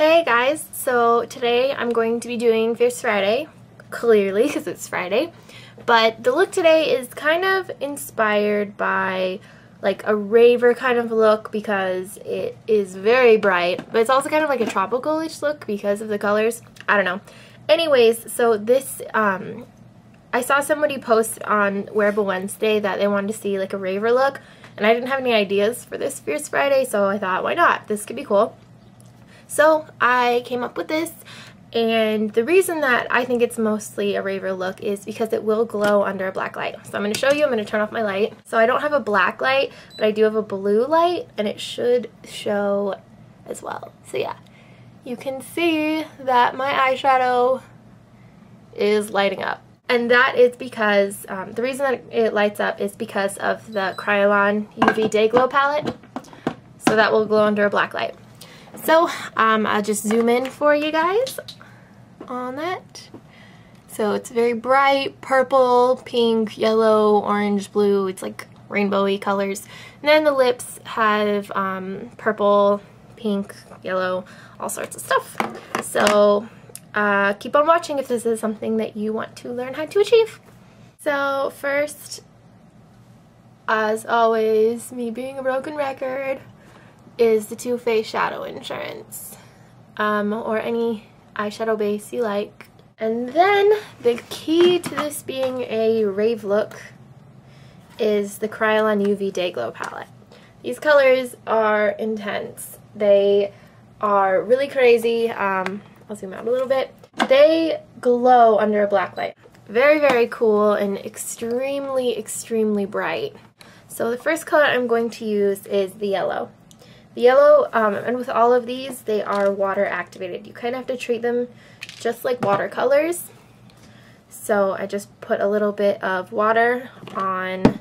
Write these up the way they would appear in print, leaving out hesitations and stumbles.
Hey guys, so today I'm going to be doing Fierce Friday, clearly because it's Friday, but the look today is kind of inspired by like a raver kind of look because it is very bright, but it's also kind of like a tropical-ish look because of the colors. I don't know. Anyways, so this, I saw somebody post on Wearable Wednesday that they wanted to see like a raver look, and I didn't have any ideas for this Fierce Friday, so I thought, why not? This could be cool. So I came up with this, and the reason that I think it's mostly a raver look is because it will glow under a black light. So I'm going to show you. I'm going to turn off my light. So I don't have a black light, but I do have a blue light, and it should show as well. So yeah, you can see that my eyeshadow is lighting up. And that is because, the reason that it lights up is because of the Crayon UV Day Glow palette. So that will glow under a black light. So, I'll just zoom in for you guys on that. So it's very bright, purple, pink, yellow, orange, blue. It's like rainbowy colors. And then the lips have purple, pink, yellow, all sorts of stuff. So keep on watching if this is something that you want to learn how to achieve. So first, as always, me being a broken record, is the Too Faced Shadow Insurance, or any eyeshadow base you like. And then the key to this being a rave look is the Crayon UV Day Glow palette. These colors are intense. They are really crazy. I'll zoom out a little bit. They glow under a black light. Very, very cool and extremely, extremely bright. So the first color I'm going to use is the yellow. The yellow, and with all of these, they are water activated. You kind of have to treat them just like watercolors. So I just put a little bit of water on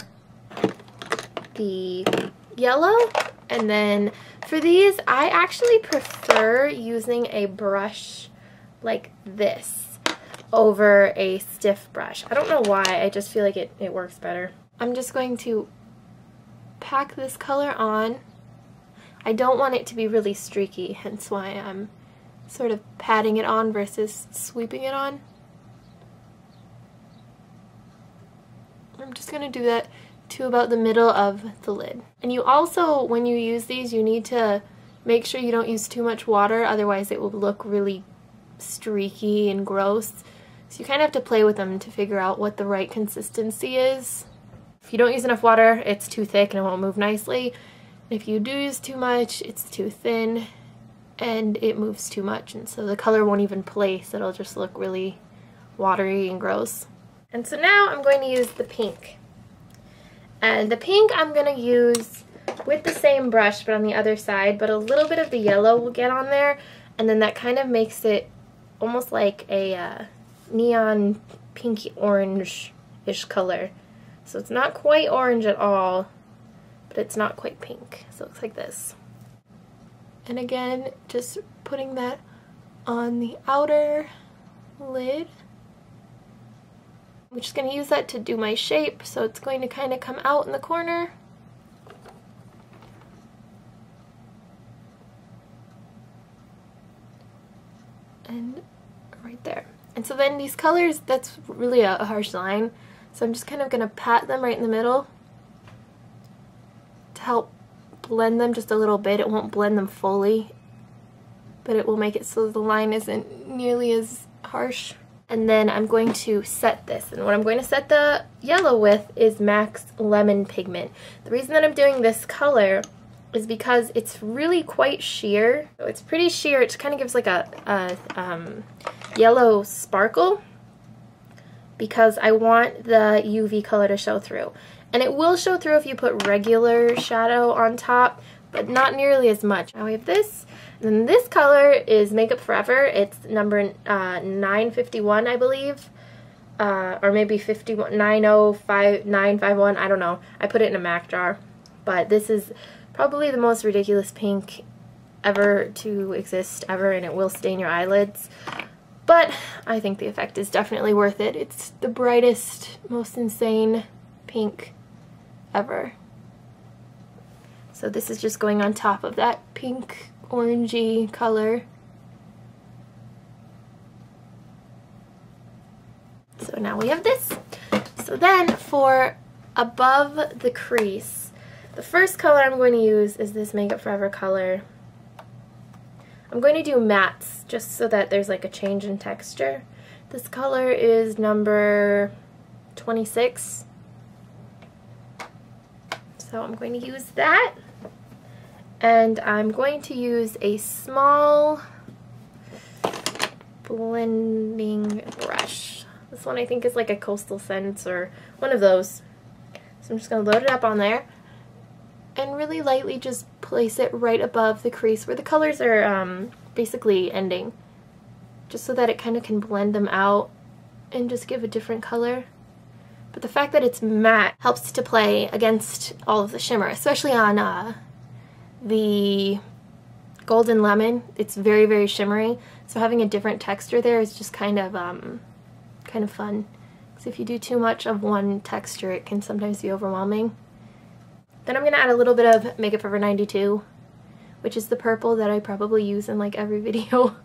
the yellow, and then for these, I actually prefer using a brush like this over a stiff brush. I don't know why, I just feel like it works better. I'm just going to pack this color on. I don't want it to be really streaky, hence why I'm sort of patting it on versus sweeping it on. I'm just going to do that to about the middle of the lid. And you also, when you use these, you need to make sure you don't use too much water, otherwise it will look really streaky and gross. So you kind of have to play with them to figure out what the right consistency is. If you don't use enough water, it's too thick and it won't move nicely. If you do use too much, it's too thin and it moves too much, and so the color won't even place. It'll just look really watery and gross. And so now I'm going to use the pink. And the pink I'm going to use with the same brush but on the other side, but a little bit of the yellow will get on there, and then that kind of makes it almost like a neon pinky orange-ish color. So it's not quite orange at all, but it's not quite pink, so it looks like this. And again, just putting that on the outer lid. I'm just going to use that to do my shape, so it's going to kind of come out in the corner. And right there. And so then these colors, that's really a harsh line, so I'm just kind of going to pat them right in the middle to help blend them just a little bit. It won't blend them fully, but it will make it so the line isn't nearly as harsh. And then I'm going to set this, and what I'm going to set the yellow with is MAC's Lemon Pigment. The reason that I'm doing this color is because it's really quite sheer. So it's pretty sheer. It kind of gives like a yellow sparkle because I want the UV color to show through. And it will show through if you put regular shadow on top, but not nearly as much. Now we have this, and then this color is Makeup Forever. It's number 951, I believe, or maybe 951, I don't know. I put it in a MAC jar, but this is probably the most ridiculous pink ever to exist ever, and it will stain your eyelids. But I think the effect is definitely worth it. It's the brightest, most insane pink ever. So this is just going on top of that pink orangey color. So now we have this. So then for above the crease, the first color I'm going to use is this Makeup Forever color. I'm going to do mattes just so that there's like a change in texture. This color is number 26. So I'm going to use that. And I'm going to use a small blending brush. This one I think is like a Coastal Scents or one of those. So I'm just going to load it up on there and really lightly just place it right above the crease where the colors are basically ending, just so that it kind of can blend them out and just give a different color. But the fact that it's matte helps to play against all of the shimmer, especially on the Golden Lemon. It's very, very shimmery, so having a different texture there is just kind of fun. Because if you do too much of one texture, it can sometimes be overwhelming. Then I'm going to add a little bit of Makeup Forever 92, which is the purple that I probably use in like every video.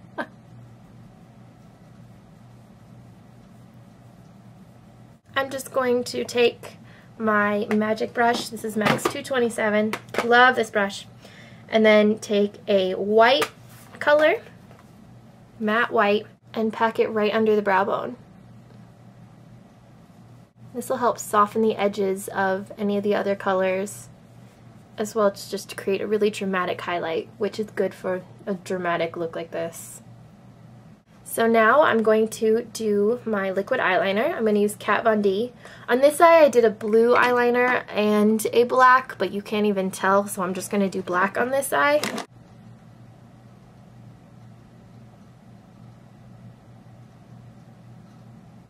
I'm just going to take my magic brush. This is Max 227. Love this brush. And then take a white color, matte white, and pack it right under the brow bone. This will help soften the edges of any of the other colors, as well as just to create a really dramatic highlight, which is good for a dramatic look like this. So now I'm going to do my liquid eyeliner. I'm going to use Kat Von D. On this eye I did a blue eyeliner and a black, but you can't even tell, so I'm just going to do black on this eye.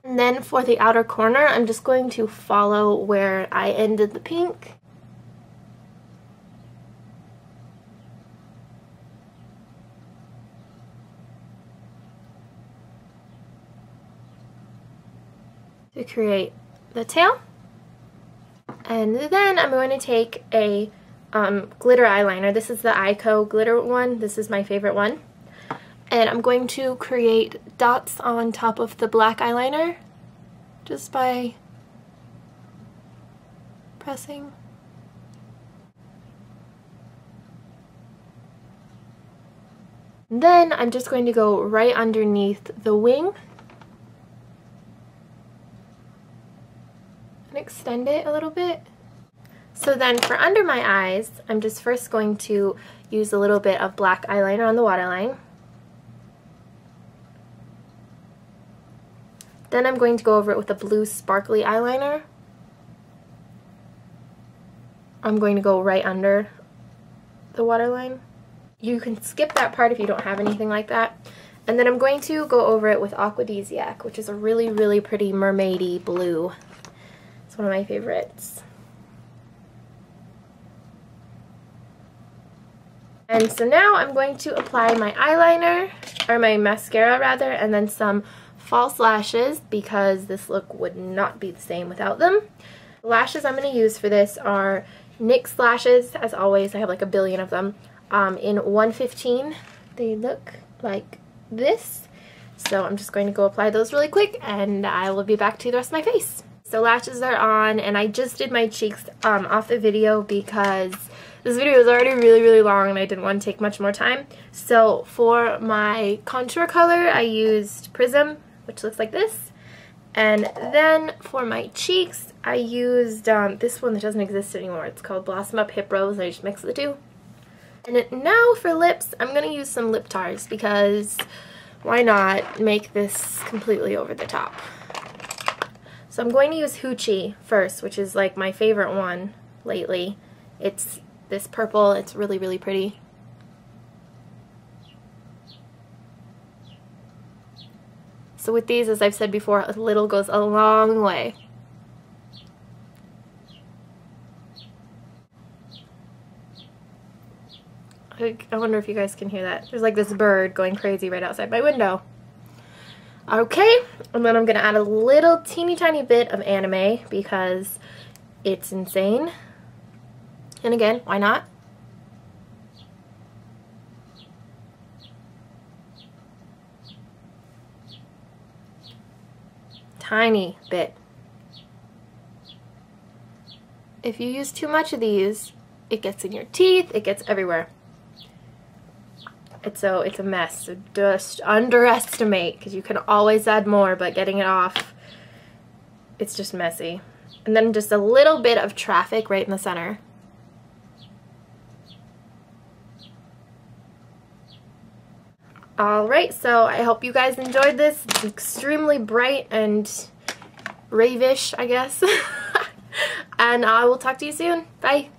And then for the outer corner, I'm just going to follow where I ended the pink. To create the tail. And then I'm going to take a glitter eyeliner. This is the Eyeshadow glitter one. This is my favorite one. And I'm going to create dots on top of the black eyeliner just by pressing. Then I'm just going to go right underneath the wing and extend it a little bit. So then for under my eyes, I'm just first going to use a little bit of black eyeliner on the waterline. Then I'm going to go over it with a blue sparkly eyeliner. I'm going to go right under the waterline. You can skip that part if you don't have anything like that. And then I'm going to go over it with Aquadesiac, which is a really, really pretty mermaidy blue. It's one of my favorites. And so now I'm going to apply my eyeliner, or my mascara rather, and then some false lashes, because this look would not be the same without them. The lashes I'm going to use for this are NYX lashes. As always, I have like a billion of them. In 115, they look like this. So I'm just going to go apply those really quick, and I will be back to the rest of my face. So lashes are on, and I just did my cheeks off the video because this video is already really, really long and I didn't want to take much more time. So for my contour color, I used Prism, which looks like this. And then for my cheeks, I used this one that doesn't exist anymore. It's called Blossom Up Hip Rose. I just mixed the two. And now for lips, I'm going to use some lip tars because why not make this completely over the top. So I'm going to use Hoochie first, which is like my favorite one lately. It's this purple. It's really, really pretty. So with these, as I've said before, a little goes a long way. I wonder if you guys can hear that. There's like this bird going crazy right outside my window. Okay, and then I'm going to add a little teeny tiny bit of anime because it's insane. And again, why not? tiny bit. If you use too much of these, it gets in your teeth, it gets everywhere. It's a mess, so just underestimate, because you can always add more, but getting it off, it's just messy. And then just a little bit of traffic right in the center. Alright, so I hope you guys enjoyed this. It's extremely bright and ravish, I guess. And I will talk to you soon. Bye!